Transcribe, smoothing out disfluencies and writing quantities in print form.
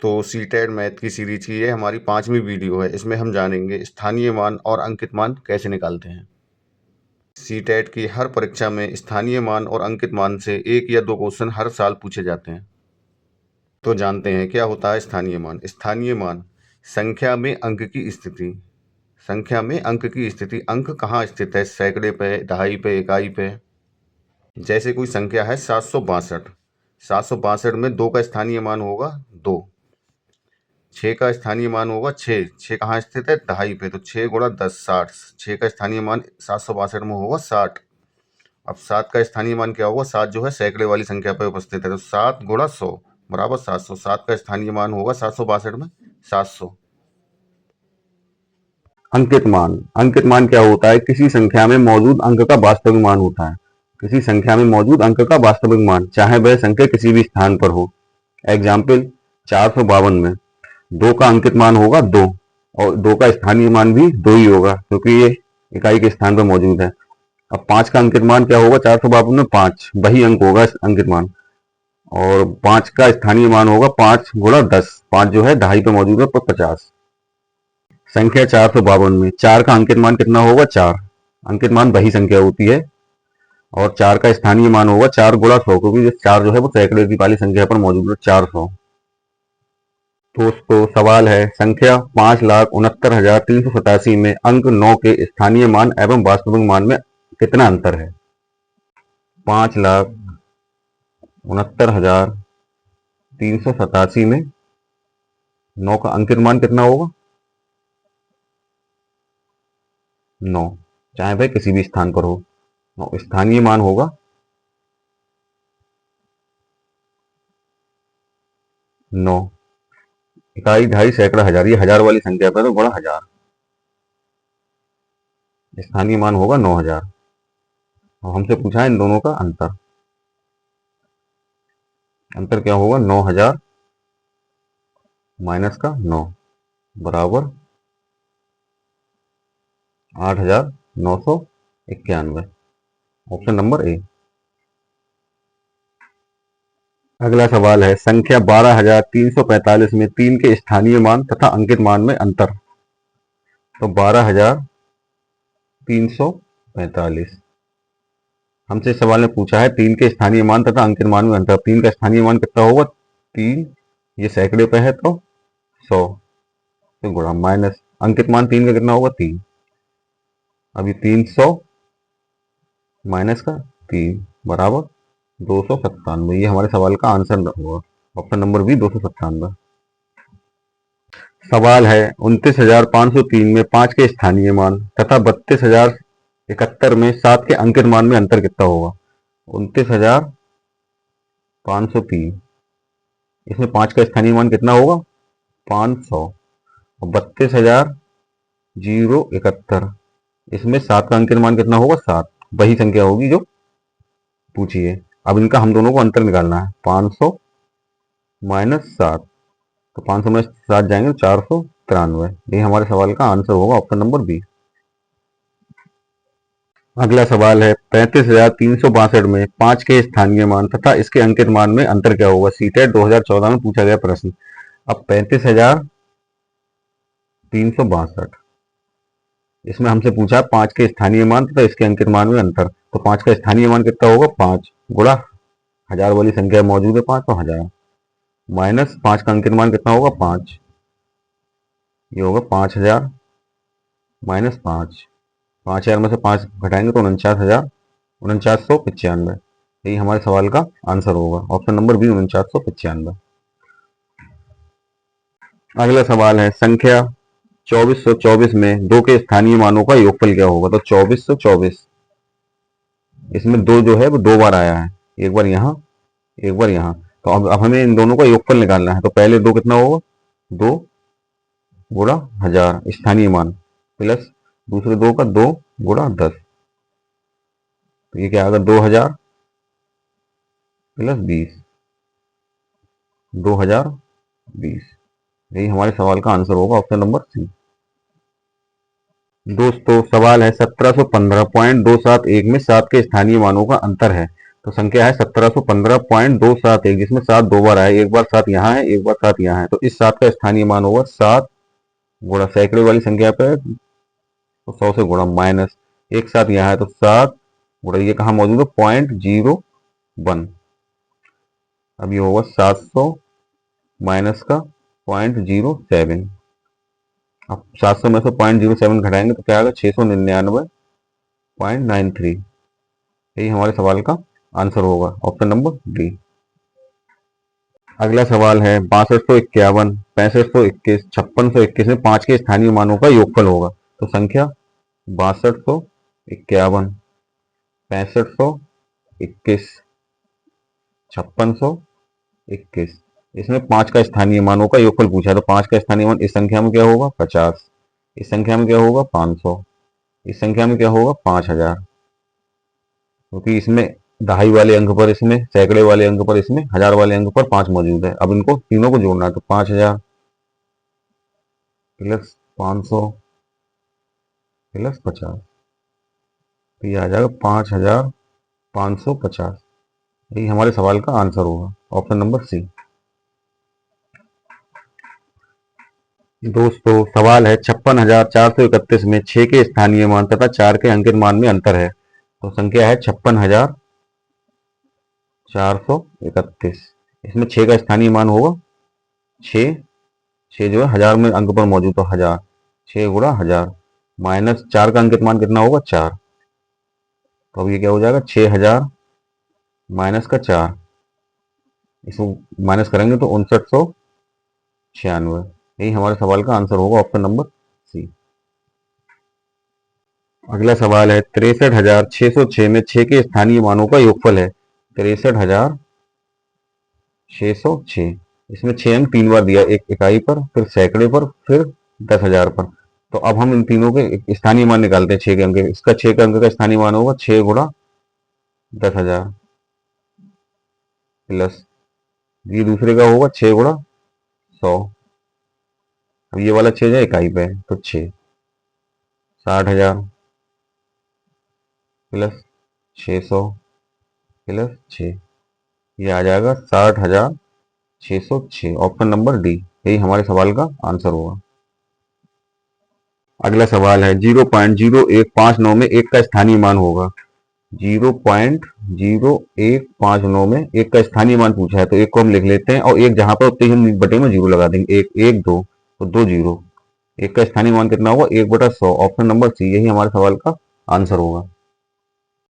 दोस्तों, CTET math की series की ये हमारी 5वीं वीडियो है। इसमें हम जानेंगे स्थानीय मान और अंकित मान कैसे निकालते हैं। सीटेट की हर परीक्षा में स्थानीय मान और अंकित मान से 1 या 2 क्वेश्चन हर साल पूछे जाते हैं। तो जानते हैं क्या होता है स्थानीय मान। स्थानीय मान संख्या में अंक की स्थिति। संख्या में अंक की स्थिति, अंक कहाँ स्थित है, सैकड़े पे, दहाई पे, इकाई पे। जैसे कोई संख्या है 762, 762 में 2 का स्थानीय मान होगा 2। 6 का स्थानीय मान होगा 6, 6 कहाँ स्थित है, दहाई पे, तो 6 गुणा 10 60। 6 का स्थानीय मान 762 में होगा 60। अब 7 का स्थानीय मान क्या होगा, 7 जो है सैकड़े वाली संख्या पर उपस्थित है, तो 7 गुणा 100 बराबर 700। 7 का स्थानीय मान होगा 762 में 700। अंकित मान। अंकित मान क्या होता है, किसी संख्या में मौजूद अंक का वास्तविक मान होता है। किसी संख्या में मौजूद अंक का वास्तविक मान, चाहे वह संख्या किसी भी स्थान पर हो। एग्जाम्पल 452 में 2 का अंकित मान होगा 2 और 2 का स्थानीय मान भी 2 ही होगा क्योंकि ये इकाई के स्थान पर मौजूद है। अब 5 का अंकित मान क्या होगा, 452 में 5, वही अंक होगा अंकित मान, और 5 का स्थानीय मान होगा 5 गुणा 10। 5 जो है दहाई पे मौजूद है, पर 50। संख्या 452 में 4 का अंकित मान कितना होगा, 4। अंकित मान वही संख्या होती है और 4 का स्थानीय मान होगा 4 गुणा 100, क्योंकि 4 जो है वो सैकड़े की वाली संख्या पर मौजूद है, 400। दोस्तों सवाल है, संख्या 5,69,387 में अंक 9 के स्थानीय मान एवं वास्तविक मान में कितना अंतर है। 5,69,387 में 9 का अंकित मान कितना होगा, 9, चाहे भाई किसी भी स्थान पर हो। स्थानीय मान होगा 9। इकाई, ढाई, सैकड़ा, हजार, ये हजार वाली संख्या पर तो बड़ा 1000। स्थानीय मान होगा 9000 और हमसे पूछा है इन दोनों का अंतर। अंतर क्या होगा, 9000 माइनस का 9 बराबर 8,991। Option number A. अगला सवाल है, संख्या 12,345 में 3 के स्थानीय मान तथा अंकित मान में अंतर। तो 12,345 हमसे सवाल ने पूछा है 3 के स्थानीय मान तथा अंकित मान में अंतर। 3 का स्थानीय मान कितना होगा, 3, ये सैकड़े पे है तो 100, तो गुणा माइनस अंकित मान 3 का कितना होगा, 3। अभी 300 माइनस का 3 बराबर 297। ये हमारे सवाल का आंसर होगा, ऑप्शन नंबर बी 297। सवाल है, 29,503 में 5 के स्थानीय मान तथा 32,071 में 7 के अंकित मान में अंतर कितना होगा। 29,503, इसमें 5 का स्थानीय मान कितना होगा, 500, और 32,071, इसमें 7 का अंकित मान कितना होगा, 7, वही संख्या होगी जो पूछी है। अब इनका हम दोनों को अंतर निकालना है, 500 माइनस 7, तो 500 में 7 जाएंगे 493। ये हमारे सवाल का आंसर होगा, ऑप्शन नंबर बी। अगला सवाल है, 35,362 में 5 के स्थानीय मान तथा इसके अंकित मान में अंतर क्या होगा। सीटेट 2014 में पूछा गया प्रश्न। अब 35,362, इसमें हमसे पूछा 5 के स्थानीय मान तथा इसके अंकित मान में अंतर। तो 5 का स्थानीय मान कितना होगा, 5 गुणा हजार वाली संख्या मौजूद है 5, तो 1000, माइनस 5 का अंकित मान कितना होगा, 5, ये होगा 5000 माइनस 5। 5000 में से 5 घटाएंगे तो 49,995। यही हमारे सवाल का आंसर होगा, ऑप्शन नंबर बी 4995। अगला सवाल है, संख्या 2424 में 2 के स्थानीय मानों का योगफल क्या होगा। तो 2424, इसमें 2 जो है वो 2 बार आया है, एक बार यहाँ एक बार यहाँ। तो अब हमें इन दोनों का योगफल निकालना है। तो पहले 2 कितना होगा, 2 गुणा 1000 स्थानीय मान, प्लस दूसरे 2 का 2 गुणा 10, तो ये क्या आएगा, 2000 प्लस 20, 2020। यही हमारे सवाल का आंसर होगा, ऑप्शन नंबर सी। दोस्तों सवाल है, 1715.271 में 7 के स्थानीय मानों का अंतर है। तो संख्या है 1715.271, जिसमें 7 दो बार आया, एक बार 7 यहाँ है, एक बार 7 यहाँ है। तो इस 7 का स्थानीय मान होगा 7 गुणा सैकड़े वाली संख्या पे तो 100 से गुणा माइनस एक 7 यहाँ है तो 7 गुणा ये कहाँ मौजूद है 0.01। अब ये होगा 700 माइनस का 0.07। अब 700 में से 0.07 घटाएंगे तो क्या आएगा 699.93। यही हमारे सवाल का आंसर होगा, ऑप्शन नंबर डी। अगला सवाल है 6251, 6521, 5621 में 5 के स्थानीय मानों का योगफल होगा। तो संख्या 6251, 6521, 5621, इसमें 5 का स्थानीय मानों का योगफल पूछा है। तो 5 का स्थानीय मान इस संख्या में क्या होगा 50, इस संख्या में क्या होगा 500, इस संख्या में क्या होगा 5000, क्योंकि इसमें दहाई वाले अंक पर, इसमें सैकड़े वाले अंक पर, इसमें हजार वाले अंक पर 5 मौजूद है। अब इनको तीनों को जोड़ना है तो 5000 प्लस 500 प्लस 50, तो ये आ जाएगा 5550। यही हमारे सवाल का आंसर होगा, ऑप्शन नंबर सी। दोस्तों सवाल है 56,431 में 6 के स्थानीय मान तथा 4 के अंकित मान में अंतर है। तो संख्या है 56,431, इसमें 6 का स्थानीय मान होगा 6, 6 जो है हजार में अंक पर मौजूद तो 1000, 6 गुणा 1000 माइनस 4 का अंकित मान कितना होगा 4। तो अब ये क्या हो जाएगा 6000 माइनस का 4, इसको माइनस करेंगे तो 5996। यही हमारे सवाल का आंसर होगा, ऑप्शन नंबर सी। अगला सवाल है 63,606 में 6 के स्थानीय मानों का योगफल है। 63,606, इसमें 6 अंक 3 बार दिया, एक इकाई पर, फिर सैकड़े पर, फिर 10,000 पर। तो अब हम इन तीनों के स्थानीय मान निकालते हैं 6 के अंक। इसका 6 के अंक का स्थानीय मान होगा 6 गुणा 10,000 प्लस ये दूसरे का होगा 6 गुणा 100। अब ये वाला 6 जो इकाई पे है तो 6, 60,000 प्लस 600 प्लस 6, ये आ जाएगा 60,606, ऑप्शन नंबर डी। यही हमारे सवाल का आंसर होगा। अगला सवाल है 0.0159 में 1 का स्थानीय मान होगा। 0.0159 में 1 का स्थानीय मान पूछा है तो 1 को हम लिख लेते हैं और 1 जहां पर उतने ही हम बटे में 0 लगा देंगे। 1 1 2 तो 2 0। 1 का स्थानीय मान कितना होगा 1/100, ऑप्शन नंबर सी। यही हमारे सवाल का आंसर होगा।